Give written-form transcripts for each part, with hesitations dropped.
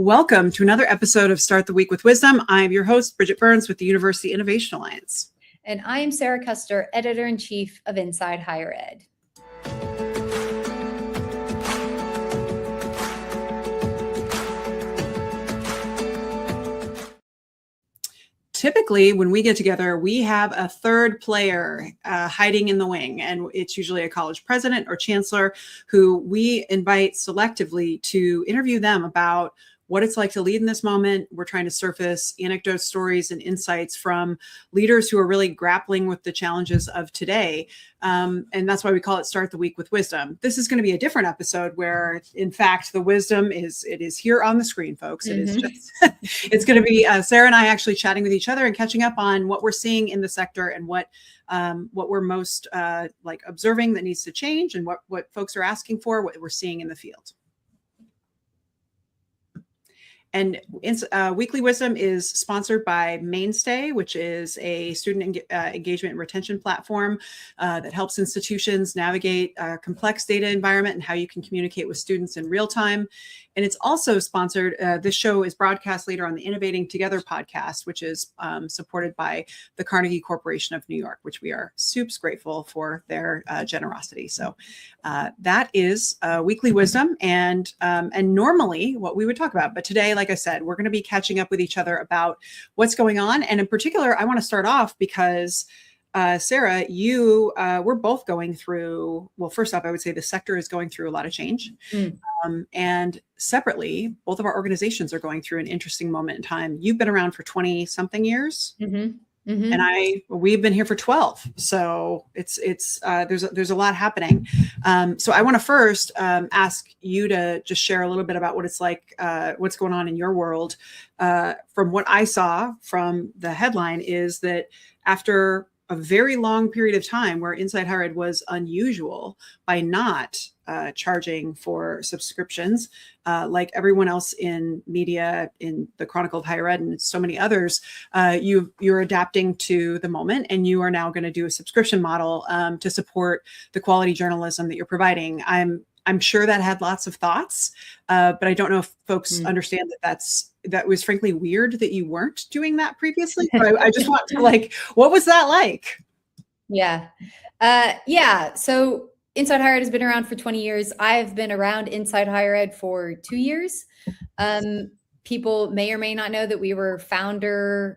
Welcome to another episode of Start the Week with Wisdom. I'm your host, Bridget Burns with the University Innovation Alliance. And I am Sara Custer, Editor-in-Chief of Inside Higher Ed. Typically, when we get together, we have a third player hiding in the wing, and it's usually a college president or chancellor who we invite selectively to interview them about what it's like to lead in this moment. We're trying to surface anecdotes, stories, and insights from leaders who are really grappling with the challenges of today. And that's why we call it Start the Week with Wisdom. This is going to be a different episode where, in fact, the wisdom is here on the screen, folks. It is just, it's going to be Sara and I actually chatting with each other and catching up on what we're seeing in the sector and what we're most observing that needs to change and what folks are asking for, what we're seeing in the field. And Weekly Wisdom is sponsored by Mainstay, which is a student engagement and retention platform that helps institutions navigate a complex data environment and how you can communicate with students in real time. And it's also sponsored, this show is broadcast later on the Innovating Together podcast, which is supported by the Carnegie Corporation of New York, which we are super grateful for their generosity. So that is Weekly Wisdom and normally what we would talk about. But today, like I said, we're going to be catching up with each other about what's going on. And in particular, I want to start off because Sara, we're both going through, well, first off, I would say the sector is going through a lot of change. And separately, both of our organizations are going through an interesting moment in time. You've been around for 20 something years. And we've been here for 12. So there's a lot happening. So I want to first ask you to just share a little bit about what it's like, what's going on in your world. From what I saw from the headline is that after a very long period of time where Inside Higher Ed was unusual by not charging for subscriptions, like everyone else in media, in the Chronicle of Higher Ed and so many others, you're adapting to the moment, and you are now going to do a subscription model to support the quality journalism that you're providing. I'm sure that had lots of thoughts, but I don't know if folks understand that was frankly weird that you weren't doing that previously. So I just want to what was that like? Yeah. So Inside Higher Ed has been around for 20 years. I've been around Inside Higher Ed for 2 years. People may or may not know that we were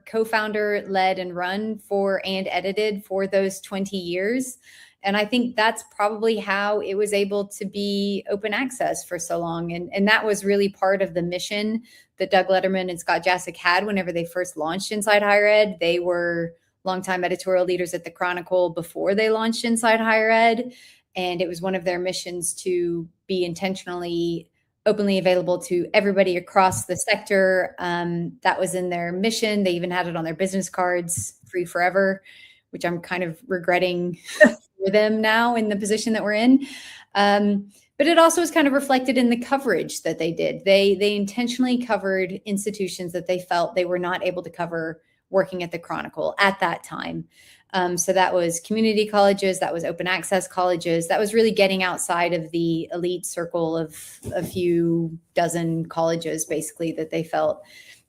co-founder, led and run and edited for those 20 years. And I think that's probably how it was able to be open access for so long. And that was really part of the mission that Doug Letterman and Scott Jassick had whenever they first launched Inside Higher Ed. They were longtime editorial leaders at the Chronicle before they launched Inside Higher Ed. And it was one of their missions to be intentionally openly available to everybody across the sector. That was in their mission. They even had it on their business cards, free forever, which I'm kind of regretting for them now in the position that we're in. But it also was kind of reflected in the coverage that they did. They intentionally covered institutions that they felt they were not able to cover working at the Chronicle at that time. So that was community colleges, that was open access colleges, that was really getting outside of the elite circle of a few dozen colleges, basically, that they felt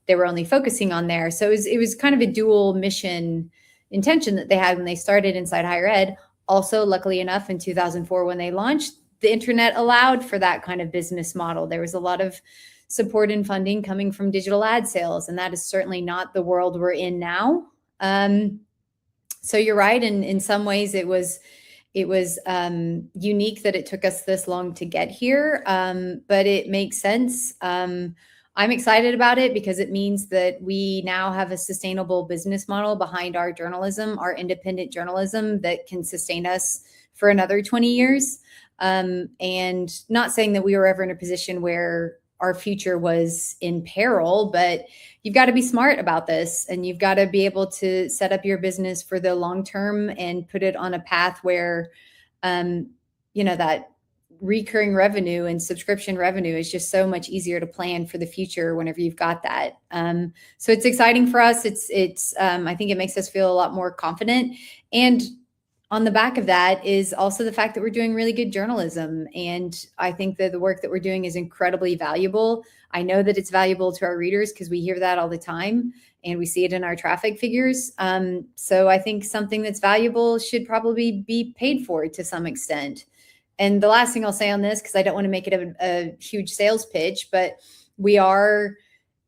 they were only focusing on there. So it was kind of a dual mission intention that they had when they started Inside Higher Ed. Also, luckily enough, in 2004, when they launched, the internet allowed for that kind of business model. There was a lot of support and funding coming from digital ad sales, and that is certainly not the world we're in now. So you're right. And in some ways it was unique that it took us this long to get here. But it makes sense. I'm excited about it because it means that we now have a sustainable business model behind our journalism, our independent journalism that can sustain us for another 20 years. And not saying that we were ever in a position where our future was in peril, but you've got to be smart about this, and you've got to be able to set up your business for the long term and put it on a path where, that recurring revenue and subscription revenue is just so much easier to plan for the future whenever you've got that. So it's exciting for us. I think it makes us feel a lot more confident. And on the back of that is also the fact that we're doing really good journalism. And I think that the work that we're doing is incredibly valuable. I know that it's valuable to our readers because we hear that all the time and we see it in our traffic figures. So I think something that's valuable should probably be paid for to some extent. And the last thing I'll say on this, because I don't want to make it a huge sales pitch, but we are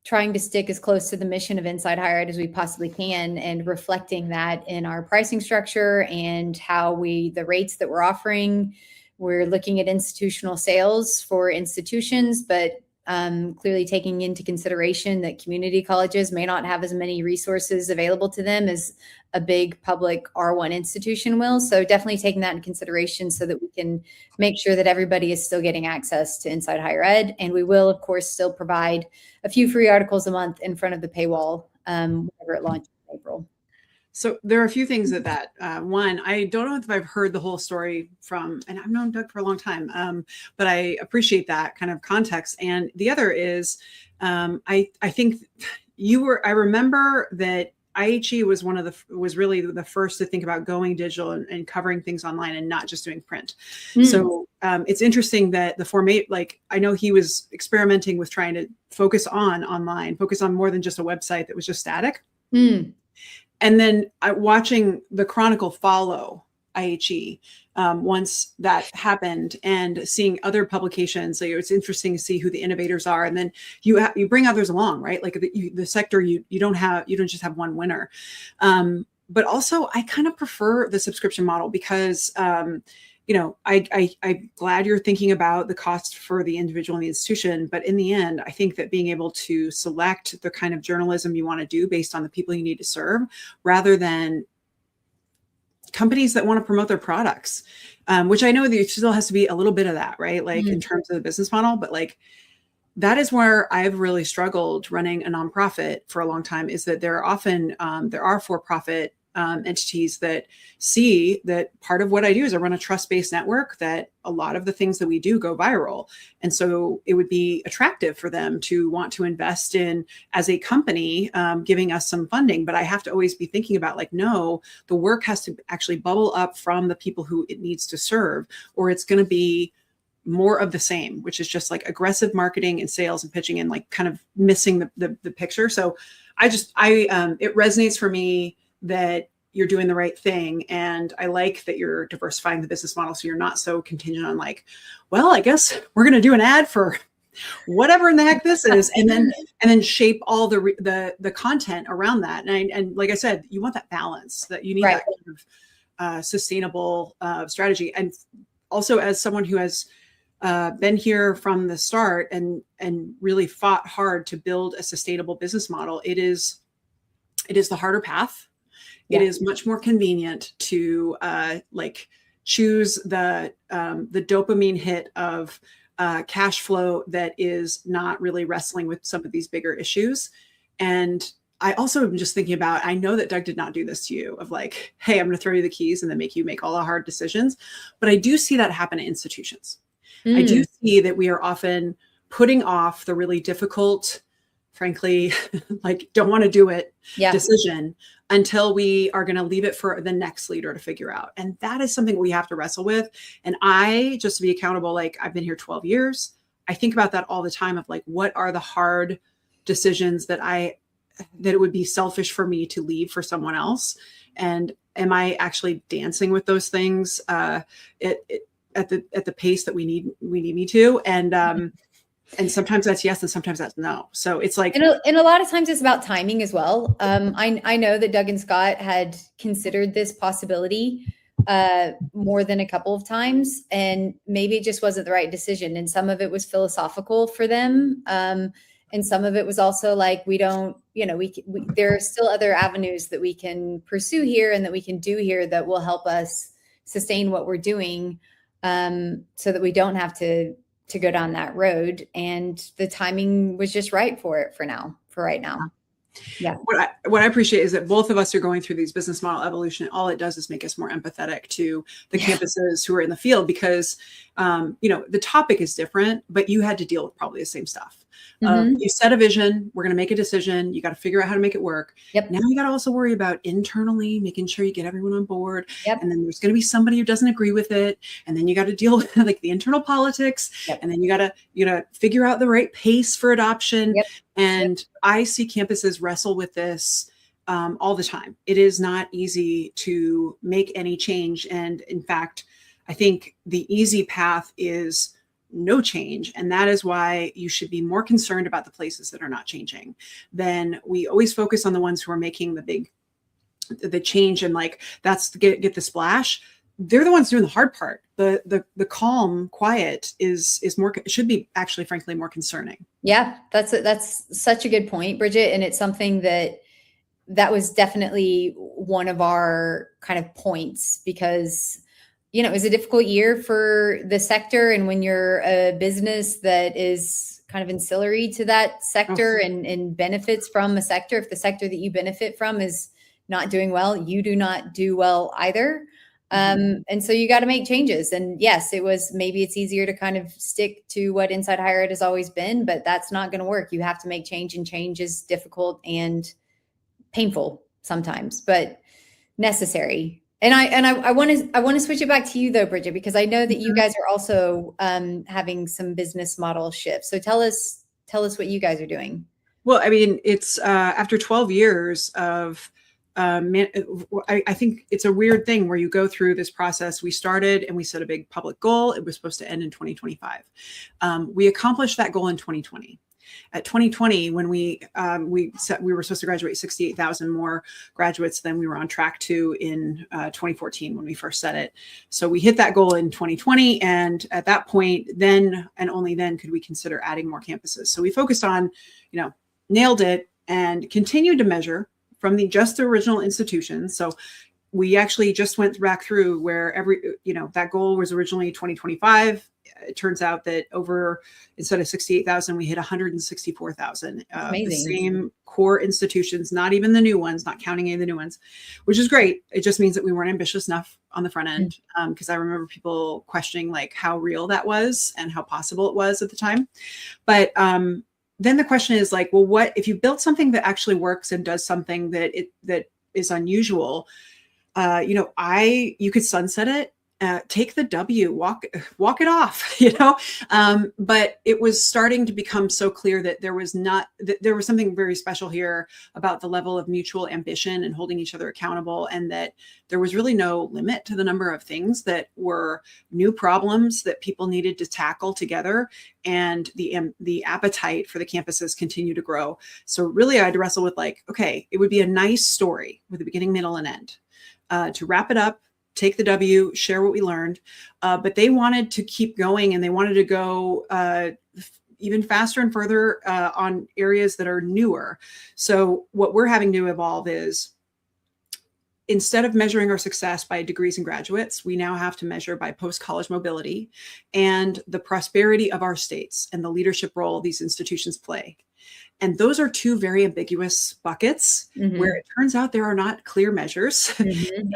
trying to stick as close to the mission of Inside Higher Ed as we possibly can, and reflecting that in our pricing structure and how the rates that we're offering. We're looking at institutional sales for institutions, but clearly taking into consideration that community colleges may not have as many resources available to them as a big public R1 institution will. So definitely taking that in consideration so that we can make sure that everybody is still getting access to Inside Higher Ed. And we will, of course, still provide a few free articles a month in front of the paywall whenever it launches in April. So there are a few things that one, I don't know if I've heard the whole story from, and I've known Doug for a long time, but I appreciate that kind of context. And the other is, I think I remember that IHE was really the first to think about going digital and covering things online and not just doing print. So it's interesting that the format, like I know he was experimenting with trying to focus on online, focus on more than just a website that was just static. And then watching the Chronicle follow IHE once that happened, and seeing other publications. So it's interesting to see who the innovators are, and then you bring others along, right? Like the sector, you don't just have one winner. But also, I kind of prefer the subscription model because I'm glad you're thinking about the cost for the individual and the institution. But in the end, I think that being able to select the kind of journalism you want to do based on the people you need to serve, rather than companies that want to promote their products, which I know there still has to be a little bit of that, right? Like in terms of the business model, but like that is where I've really struggled running a nonprofit for a long time, is that there are for-profit entities that see that part of what I do is I run a trust-based network, that a lot of the things that we do go viral. And so it would be attractive for them to want to invest in, as a company, giving us some funding. But I have to always be thinking about, like, no, the work has to actually bubble up from the people who it needs to serve, or it's going to be more of the same, which is just like aggressive marketing and sales and pitching and like kind of missing the picture. So it resonates for me that you're doing the right thing. And I like that you're diversifying the business model, so you're not so contingent on like, well, I guess we're going to do an ad for whatever in the heck this is, and then shape all the content around that. And like I said, you want that balance, that you need that kind of sustainable strategy. And also, as someone who has been here from the start and really fought hard to build a sustainable business model, it is the harder path. It is much more convenient to choose the dopamine hit of cash flow that is not really wrestling with some of these bigger issues. And I also am just thinking about, I know that Doug did not do this to you, of like, hey, I'm going to throw you the keys and then make you make all the hard decisions. But I do see that happen at institutions. I do see that we are often putting off the really difficult, frankly, like don't want to do it decision until we are going to leave it for the next leader to figure out. And that is something we have to wrestle with. And just to be accountable, like I've been here 12 years. I think about that all the time, of like, what are the hard decisions that it would be selfish for me to leave for someone else? And am I actually dancing with those things at the pace that we need me to? And sometimes that's yes, and sometimes that's no. So it's like, and a lot of times it's about timing as well. I know that Doug and Scott had considered this possibility more than a couple of times, and maybe it just wasn't the right decision. And some of it was philosophical for them, and some of it was also like, we don't, there are still other avenues that we can pursue here and that we can do here that will help us sustain what we're doing, so that we don't have to go down that road. And the timing was just right for right now. Yeah. What I appreciate is that both of us are going through these business model evolution. All it does is make us more empathetic to the campuses who are in the field, because, the topic is different, but you had to deal with probably the same stuff. You set a vision, we're going to make a decision, you got to figure out how to make it work. Yep. Now you got to also worry about internally making sure you get everyone on board. Yep. And then there's going to be somebody who doesn't agree with it. And then you got to deal with like the internal politics. Yep. And then you got to figure out the right pace for adoption. Yep. And I see campuses wrestle with this all the time. It is not easy to make any change. And in fact, I think the easy path is no change. And that is why you should be more concerned about the places that are not changing. Then we always focus on the ones who are making the change and like, that's get the splash. They're the ones doing the hard part. The calm, quiet should be actually, frankly, more concerning. Yeah, that's such a good point, Bridget. And it's something that was definitely one of our kind of points because, it was a difficult year for the sector. And when you're a business that is kind of ancillary to that sector and benefits from a sector, if the sector that you benefit from is not doing well, you do not do well either. And so you got to make changes. And yes, maybe it's easier to kind of stick to what Inside Higher Ed has always been, but that's not going to work. You have to make change, and change is difficult and painful sometimes, but necessary. And I want to switch it back to you though, Bridget, because I know that you guys are also having some business model shifts. So tell us what you guys are doing. Well, I mean, it's after 12 years of I think it's a weird thing where you go through this process. We started and we set a big public goal. It was supposed to end in 2025. We accomplished that goal in 2020. At 2020, when we were supposed to graduate 68,000 more graduates than we were on track to in 2014 when we first set it. So we hit that goal in 2020. And at that point, then and only then could we consider adding more campuses. So we focused on, nailed it and continued to measure from the original institutions. So we actually just went back through where that goal was originally 2025. It turns out that instead of 68,000, we hit 164,000 of the same core institutions, not even the new ones, not counting any of the new ones, which is great. It just means that we weren't ambitious enough on the front end. Because I remember people questioning like how real that was and how possible it was at the time. But then the question is like, well, what if you built something that actually works and does something that is unusual? You could sunset it. Take the W, walk it off, but it was starting to become so clear that there was something very special here about the level of mutual ambition and holding each other accountable. And that there was really no limit to the number of things that were new problems that people needed to tackle together. And the appetite for the campuses continue to grow. So really I had to wrestle with okay, it would be a nice story with a beginning, middle, and end to wrap it up, take the W, share what we learned. But they wanted to keep going, and they wanted to go even faster and further on areas that are newer. So what we're having to evolve is, instead of measuring our success by degrees and graduates, we now have to measure by post-college mobility and the prosperity of our states and the leadership role these institutions play. And those are two very ambiguous buckets where it turns out there are not clear measures.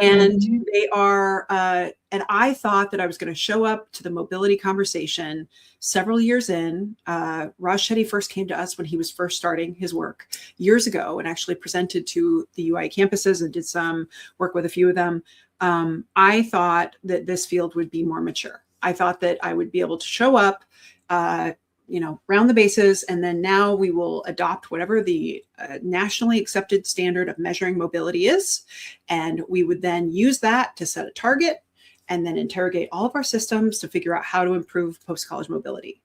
And they are, and I thought that I was going to show up to the mobility conversation several years in. Raj Shetty first came to us when he was first starting his work years ago and actually presented to the UIA campuses and did some work with a few of them. I thought that this field would be more mature. I thought that I would be able to show up, round the bases, and then now we will adopt whatever the nationally accepted standard of measuring mobility is. And we would then use that to set a target and then interrogate all of our systems to figure out how to improve post-college mobility.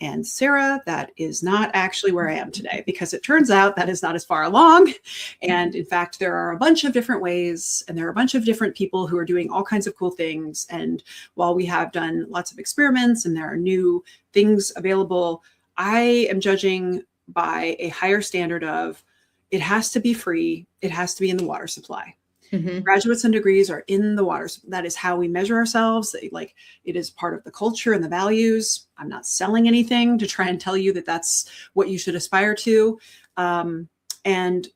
And Sara, that is not actually where I am today, because it turns out that is not as far along. And in fact, there are a bunch of different ways, and there are a bunch of different people who are doing all kinds of cool things. And while we have done lots of experiments and there are new things available, I am judging by a higher standard of, it has to be free. It has to be in the water supply. Graduates and degrees are in the water. That is how we measure ourselves. It is part of the culture and the values. I'm not selling anything to try and tell you that that's what you should aspire to. And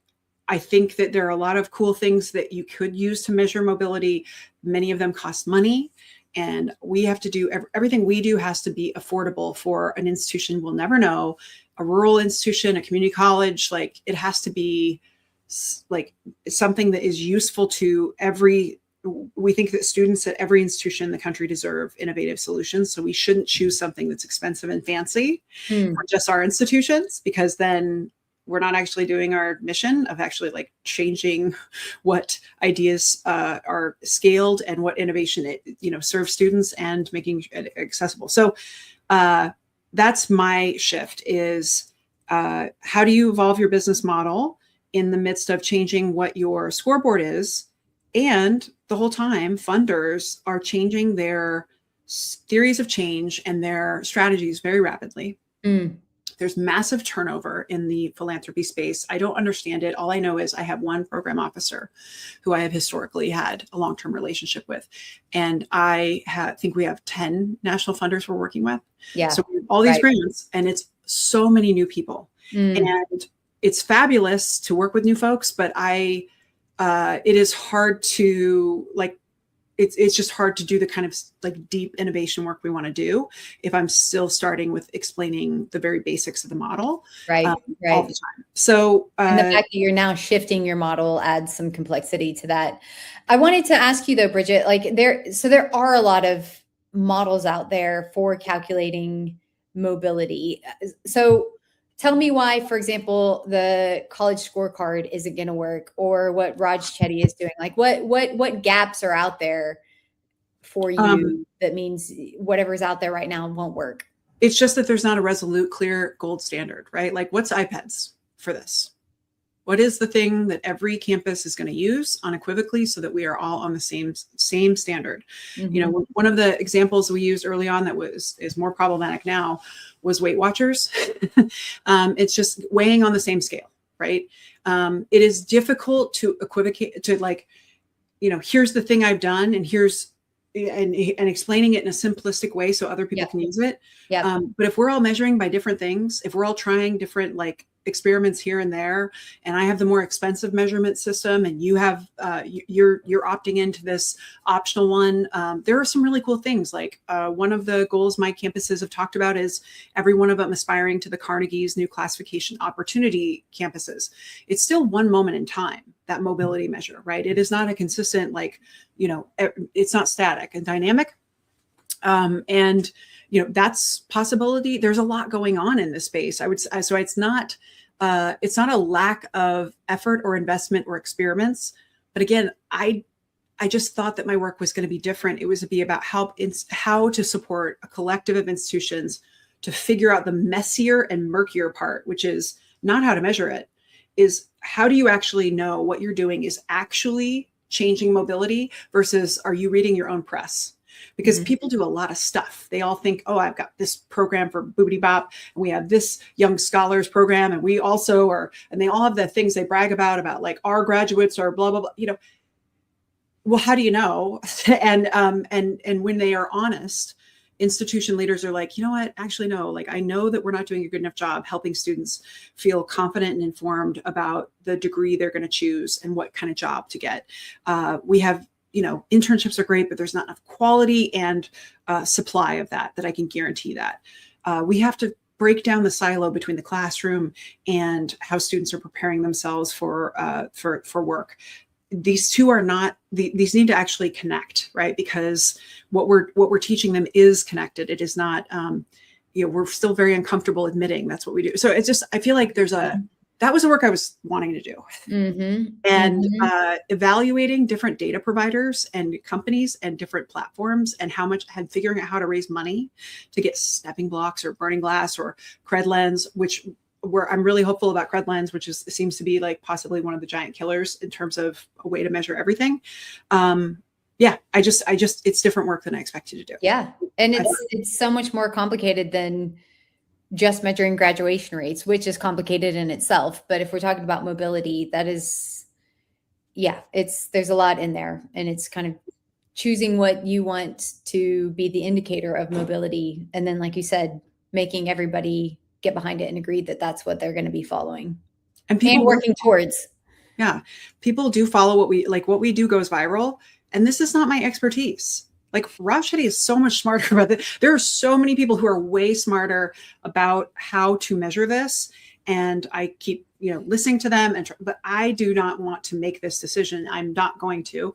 I think that there are a lot of cool things that you could use to measure mobility. Many of them cost money. And we have to do everything we do has to be affordable for an institution we'll never know, a rural institution, a community college. Like, it has to be like something that is useful to every. We think that students at every institution in the country deserve innovative solutions. So we shouldn't choose something that's expensive and fancy for just our institutions, because then we're not actually doing our mission of actually like changing what ideas are scaled and what innovation it, serves students and making it accessible. So that's my shift is how do you evolve your business model in the midst of changing what your scoreboard is? And the whole time, funders are changing their theories of change and their strategies very rapidly. There's massive turnover in the philanthropy space. I don't understand it. All I know is I have one program officer who I have historically had a long-term relationship with. And I think we have 10 national funders we're working with. Yeah. So we have all these grants, and it's so many new people. And it's fabulous to work with new folks, but it is hard to it's just hard to do the kind of like deep innovation work we want to do if I'm still starting with explaining the very basics of the model all the time. So and the fact that you're now shifting your model adds some complexity to that. I wanted to ask you though, Bridget, like there are a lot of models out there for calculating mobility. So tell me why, for example, the college scorecard isn't going to work, or what Raj Chetty is doing. Like what gaps are out there for you that means whatever's out there right now won't work? It's just that there's not a resolute, clear gold standard, right? Like, what's iPads for this? What is the thing that every campus is going to use unequivocally so that we are all on the same standard? One of the examples we used early on that is more problematic now was Weight Watchers. It's just weighing on the same scale, right? It is difficult to equivocate to here's the thing I've done, and and explaining it in a simplistic way so other people can use it. But if we're all measuring by different things, if we're all trying different experiments here and there, and I have the more expensive measurement system, and you have you're opting into this optional one, there are some really cool things. Like one of the goals my campuses have talked about is every one of them aspiring to the Carnegie's new classification opportunity campuses. It's still one moment in time, that mobility measure, right? It is not a consistent it's not static and dynamic. And that's possibility. There's a lot going on in this space. I would say, so it's not a lack of effort or investment or experiments. But again, I just thought that my work was going to be different. It was to be about how to support a collective of institutions to figure out the messier and murkier part, which is not how to measure it, is how do you actually know what you're doing is actually changing mobility versus are you reading your own press? Because people do a lot of stuff. They all think, oh, I've got this program for boobity bop, and we have this young scholars program, and we also are, and they all have the things they brag about like our graduates are blah, blah, blah, well, how do you know? And when they are honest, institution leaders are like, you know what, actually, no, like, I know that we're not doing a good enough job helping students feel confident and informed about the degree they're going to choose and what kind of job to get. We have, internships are great, but there's not enough quality and supply of that I can guarantee that. We have to break down the silo between the classroom and how students are preparing themselves for work. These two are not, these need to actually connect, right? Because what we're teaching them is connected. It is not, we're still very uncomfortable admitting that's what we do. So it's just, I feel like that was the work I was wanting to do. And evaluating different data providers and companies and different platforms and figuring out how to raise money to get Stepping Blocks or Burning Glass or CredLens, where I'm really hopeful about CredLens, which seems to be like possibly one of the giant killers in terms of a way to measure everything. It's different work than I expected to do. Yeah. And it's so much more complicated than just measuring graduation rates, which is complicated in itself. But if we're talking about mobility, that is, there's a lot in there, and it's kind of choosing what you want to be the indicator of mobility. And then, like you said, making everybody get behind it and agree that that's what they're going to be following and working towards. Yeah. People do follow what we do goes viral. And this is not my expertise. Like Rashidi is so much smarter about it. There are so many people who are way smarter about how to measure this. And I keep, listening to them, but I do not want to make this decision. I'm not going to.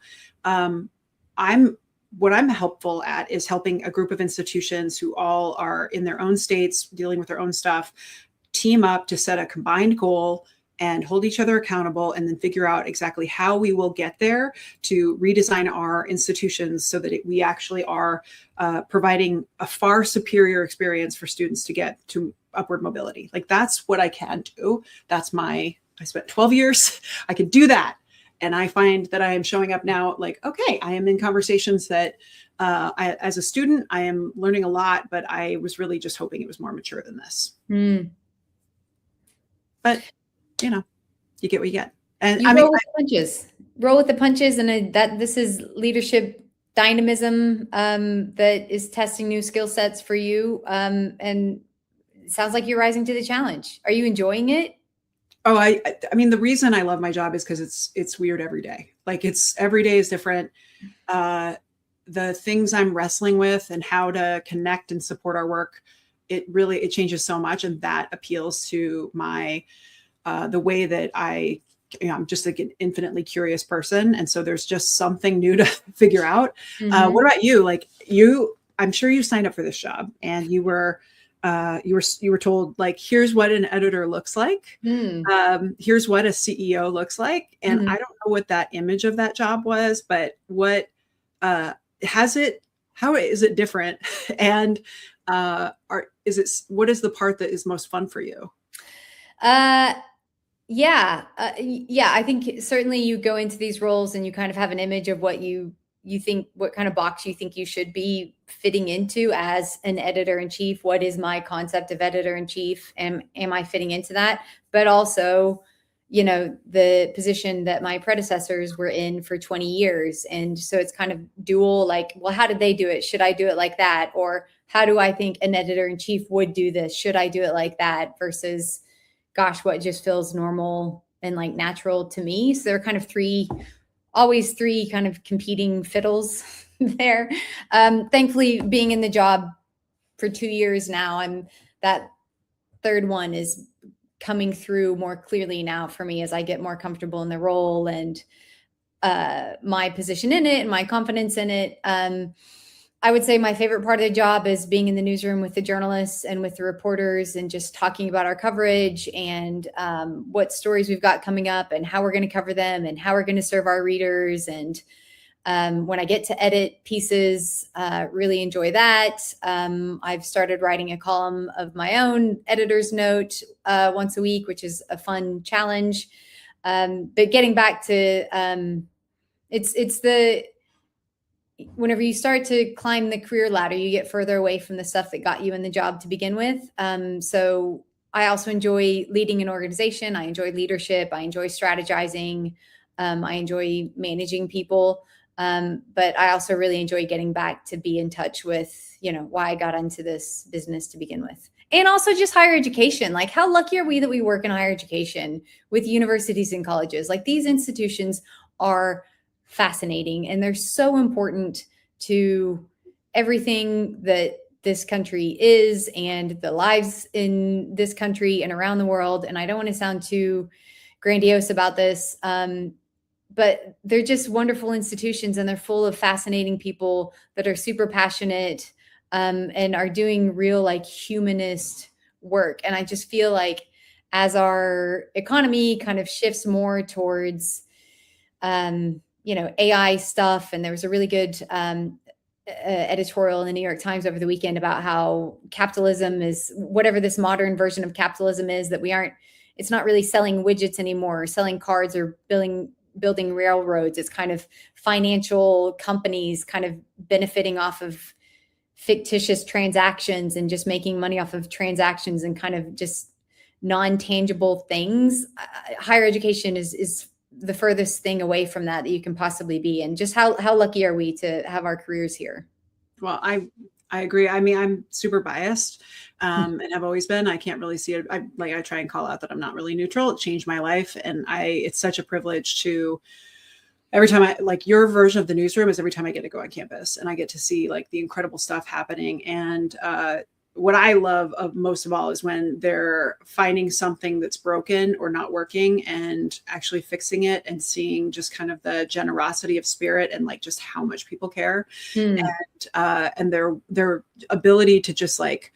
What I'm helpful at is helping a group of institutions who all are in their own states, dealing with their own stuff, team up to set a combined goal and hold each other accountable, and then figure out exactly how we will get there to redesign our institutions so that we actually are providing a far superior experience for students to get to upward mobility. Like that's what I can do. I spent 12 years, I could do that. And I find that I am showing up now like, okay, I am in conversations that as a student, I am learning a lot, but I was really just hoping it was more mature than this. But you get what you get. And roll with the punches. Roll with the punches, and that this is leadership dynamism that is testing new skill sets for you. And it sounds like you're rising to the challenge. Are you enjoying it? Oh, I mean, the reason I love my job is because it's weird every day. Like every day is different. The things I'm wrestling with and how to connect and support our work, it changes so much, and that appeals to my the way that I'm just like an infinitely curious person. And so there's just something new to figure out. What about you? Like I'm sure you signed up for this job and you were told like, here's what an editor looks like. Here's what a CEO looks like. And I don't know what that image of that job was, but what how is it different? And what is the part that is most fun for you? Yeah. I think certainly you go into these roles and you kind of have an image of what you think, what kind of box you think you should be fitting into as an editor-in-chief. What is my concept of editor-in-chief? Am I fitting into that? But also, the position that my predecessors were in for 20 years. And so it's kind of dual, like, well, how did they do it? Should I do it like that? Or how do I think an editor-in-chief would do this? Should I do it like that? Versus, gosh, what just feels normal and like natural to me. So there are kind of always three kind of competing fiddles there. Thankfully, being in the job for 2 years now, that third one is coming through more clearly now for me as I get more comfortable in the role and my position in it and my confidence in it. I would say my favorite part of the job is being in the newsroom with the journalists and with the reporters and just talking about our coverage and what stories we've got coming up and how we're going to cover them and how we're going to serve our readers. And when I get to edit pieces, really enjoy that. I've started writing a column of my own editor's note once a week, which is a fun challenge. But getting back to whenever you start to climb the career ladder, you get further away from the stuff that got you in the job to begin with. So I also enjoy leading an organization. I enjoy leadership. I enjoy strategizing. I enjoy managing people. But I also really enjoy getting back to be in touch with, why I got into this business to begin with. And also just higher education. Like, how lucky are we that we work in higher education with universities and colleges? Like, these institutions are fascinating and they're so important to everything that this country is and the lives in this country and around the world. And I don't want to sound too grandiose about this, but they're just wonderful institutions and they're full of fascinating people that are super passionate and are doing real like humanist work. And I just feel like as our economy kind of shifts more towards AI stuff. And there was a really good editorial in the New York Times over the weekend about how capitalism is whatever this modern version of capitalism is, that it's not really selling widgets anymore, or selling cards or building railroads. It's kind of financial companies kind of benefiting off of fictitious transactions and just making money off of transactions and kind of just non-tangible things. Higher education is the furthest thing away from that you can possibly be. And just how lucky are we to have our careers here? Well, I agree. I mean, I'm super biased and have always been. I can't really see it. I try and call out that I'm not really neutral. It changed my life. And it's such a privilege to every time your version of the newsroom is every time I get to go on campus and I get to see like the incredible stuff happening. And what I love of most of all is when they're finding something that's broken or not working and actually fixing it and seeing just kind of the generosity of spirit and like just how much people care and their ability to just like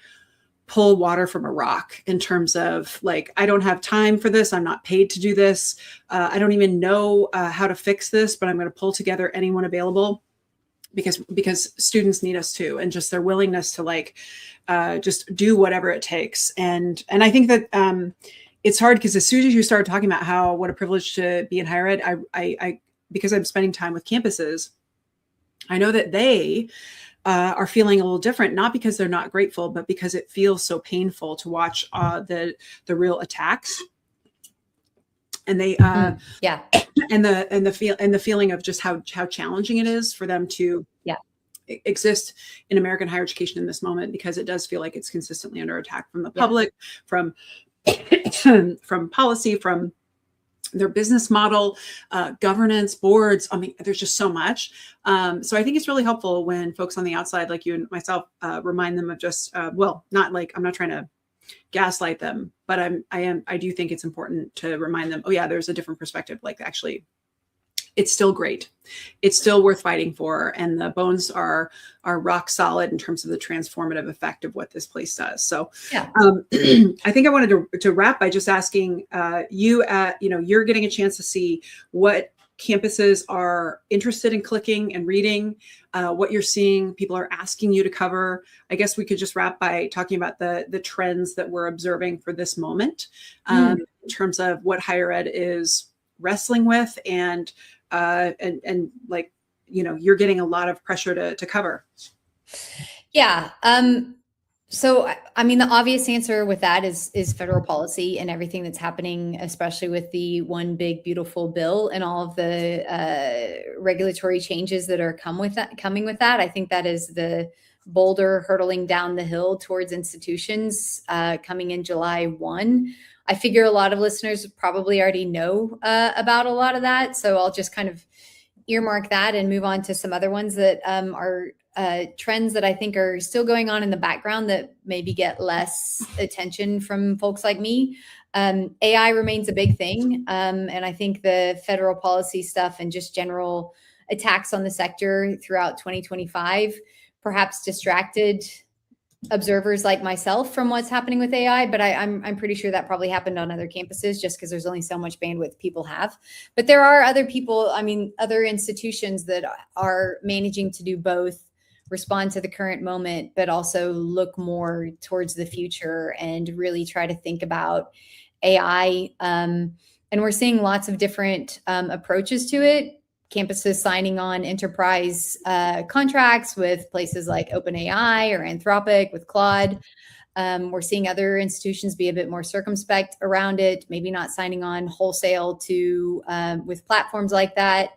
pull water from a rock in terms of like, I don't have time for this. I'm not paid to do this. I don't even know how to fix this, but I'm going to pull together anyone available because students need us too. And just their willingness to like, just do whatever it takes. And I think that it's hard because as soon as you start talking about what a privilege to be in higher ed, I because I'm spending time with campuses, I know that they are feeling a little different, not because they're not grateful, but because it feels so painful to watch the real attacks. And they and the feeling of just how challenging it is for them to exist in American higher education in this moment, because it does feel like it's consistently under attack from the public, from policy, from their business model, governance, boards. I mean, there's just so much. So I think it's really helpful when folks on the outside, like you and myself, remind them of just, not like, I'm not trying to gaslight them, but I do think it's important to remind them, oh yeah, there's a different perspective. Like actually, it's still great. It's still worth fighting for. And the bones are rock solid in terms of the transformative effect of what this place does. So I think I wanted to wrap by just asking you're getting a chance to see what campuses are interested in clicking and reading, what you're seeing people are asking you to cover. I guess we could just wrap by talking about the trends that we're observing for this moment in terms of what higher ed is wrestling with and like, you're getting a lot of pressure to cover. Yeah. So, I mean, the obvious answer with that is federal policy and everything that's happening, especially with the one big, beautiful bill and all of the regulatory changes that are coming with that. I think that is the boulder hurtling down the hill towards institutions coming in July 1. I figure a lot of listeners probably already know about a lot of that. So I'll just kind of earmark that and move on to some other ones that are trends that I think are still going on in the background that maybe get less attention from folks like me. AI remains a big thing. And I think the federal policy stuff and just general attacks on the sector throughout 2025 perhaps distracted observers like myself from what's happening with AI, but I'm pretty sure that probably happened on other campuses just because there's only so much bandwidth people have. But there are other people, other institutions that are managing to do both, respond to the current moment, but also look more towards the future and really try to think about AI. And we're seeing lots of different approaches to it. Campuses signing on enterprise contracts with places like OpenAI or Anthropic with Claude. We're seeing other institutions be a bit more circumspect around it, maybe not signing on wholesale to with platforms like that.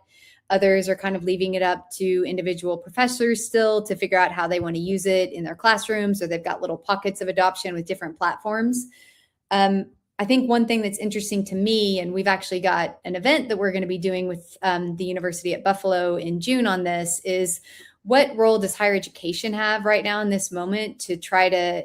Others are kind of leaving it up to individual professors still to figure out how they want to use it in their classrooms, or they've got little pockets of adoption with different platforms. I think one thing that's interesting to me, and we've actually got an event that we're going to be doing with the University at Buffalo in June on this, is what role does higher education have right now in this moment to try to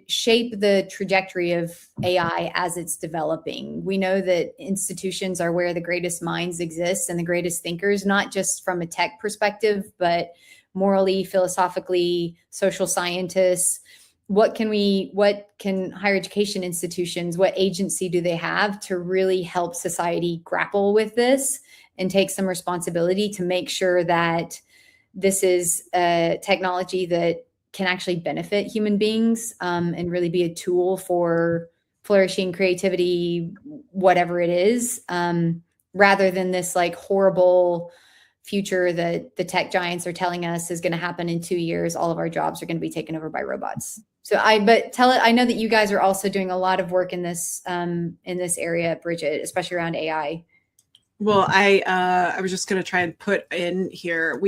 shape the trajectory of AI as it's developing? We know that institutions are where the greatest minds exist and the greatest thinkers, not just from a tech perspective, but morally, philosophically, social scientists. What can higher education institutions, what agency do they have to really help society grapple with this and take some responsibility to make sure that this is a technology that can actually benefit human beings and really be a tool for flourishing creativity, whatever it is, rather than this like horrible future that the tech giants are telling us is going to happen in 2 years. All of our jobs are going to be taken over by robots. So I know that you guys are also doing a lot of work in this area, Bridget, especially around AI. Well, I was just going to try and put in here,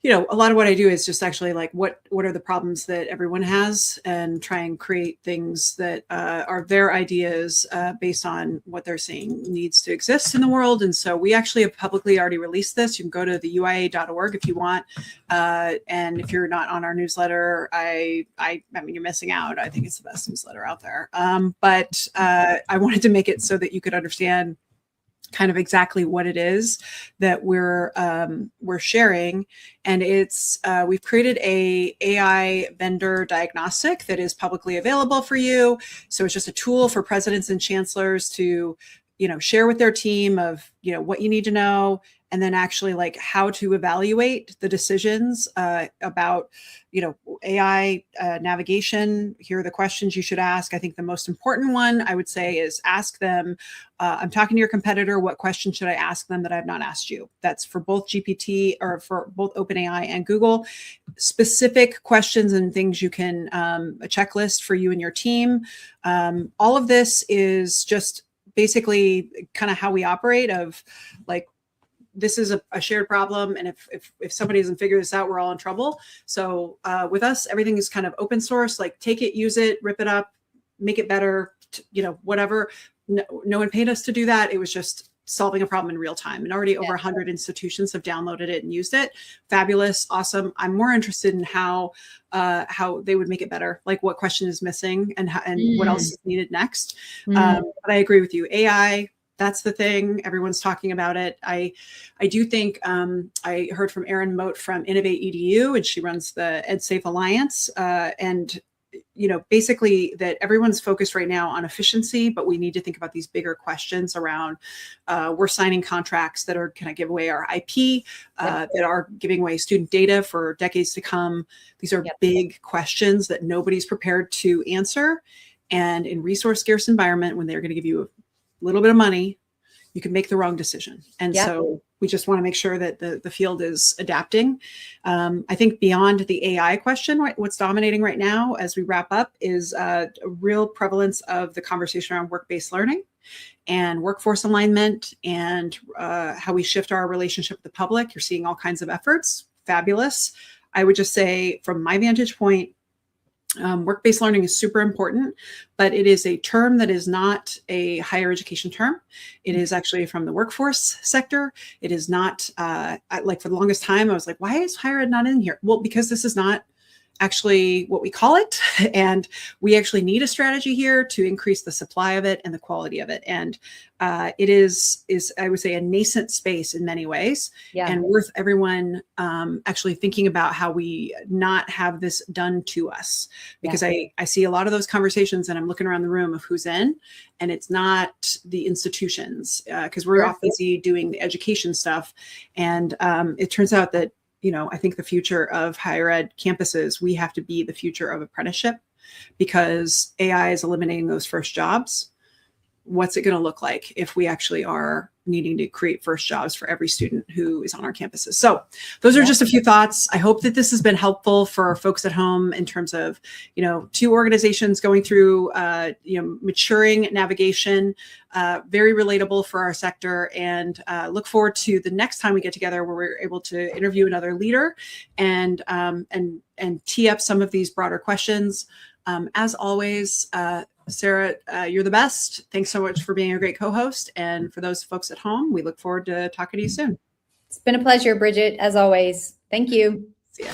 a lot of what I do is just actually like what are the problems that everyone has, and try and create things that are their ideas based on what they're seeing needs to exist in the world. And so we actually have publicly already released this. You can go to the UIA.org if you want. And if you're not on our newsletter, I mean, you're missing out. I think it's the best newsletter out there. But I wanted to make it so that you could understand kind of exactly what it is that we're sharing. And it's we've created a AI vendor diagnostic that is publicly available for you. So it's just a tool for presidents and chancellors to share with their team of what you need to know, and then actually like how to evaluate the decisions about AI navigation. Here are the questions you should ask. I think the most important one I would say is ask them, I'm talking to your competitor, what question should I ask them that I've not asked you? That's for both GPT, or for both OpenAI and Google. Specific questions and things you can, a checklist for you and your team. All of this is just basically kind of how we operate, of like, this is a shared problem. And if somebody doesn't figure this out, we're all in trouble. So with us, everything is kind of open source, like take it, use it, rip it up, make it better, whatever. No one paid us to do that. It was just solving a problem in real time. And already over 100 institutions have downloaded it and used it. Fabulous. Awesome. I'm more interested in how they would make it better, like what question is missing and what else is needed next. But I agree with you. AI, that's the thing. Everyone's talking about it. I do think I heard from Erin Moat from Innovate EDU, and she runs the EdSafe Alliance. And basically that everyone's focused right now on efficiency, but we need to think about these bigger questions around we're signing contracts that are going to give away our IP, that are giving away student data for decades to come. These are big questions that nobody's prepared to answer. And in resource scarce environment, when they're going to give you a little bit of money, you can make the wrong decision. And so we just want to make sure that the field is adapting. I think beyond the AI question, what's dominating right now as we wrap up is a real prevalence of the conversation around work-based learning and workforce alignment, and how we shift our relationship with the public. You're seeing all kinds of efforts. Fabulous. I would just say from my vantage point, work-based learning is super important, but it is a term that is not a higher education term. It is actually from the workforce sector. It is not like, for the longest time, I was like, why is higher ed not in here? Well, because this is not actually what we call it. And we actually need a strategy here to increase the supply of it and the quality of it. And it is, I would say, a nascent space in many ways, and worth everyone actually thinking about how we not have this done to us. Because I see a lot of those conversations, and I'm looking around the room of who's in, and it's not the institutions, because we're off busy doing the education stuff. And it turns out that I think the future of higher ed campuses, we have to be the future of apprenticeship, because AI is eliminating those first jobs. What's it going to look like if we actually are needing to create first jobs for every student who is on our campuses? So those are just a few thoughts. I hope that this has been helpful for folks at home in terms of, two organizations going through, maturing navigation, very relatable for our sector, and look forward to the next time we get together where we're able to interview another leader and tee up some of these broader questions. As always, Sara, you're the best. Thanks so much for being a great co-host. And for those folks at home, we look forward to talking to you soon. It's been a pleasure, Bridget, as always. Thank you. See ya.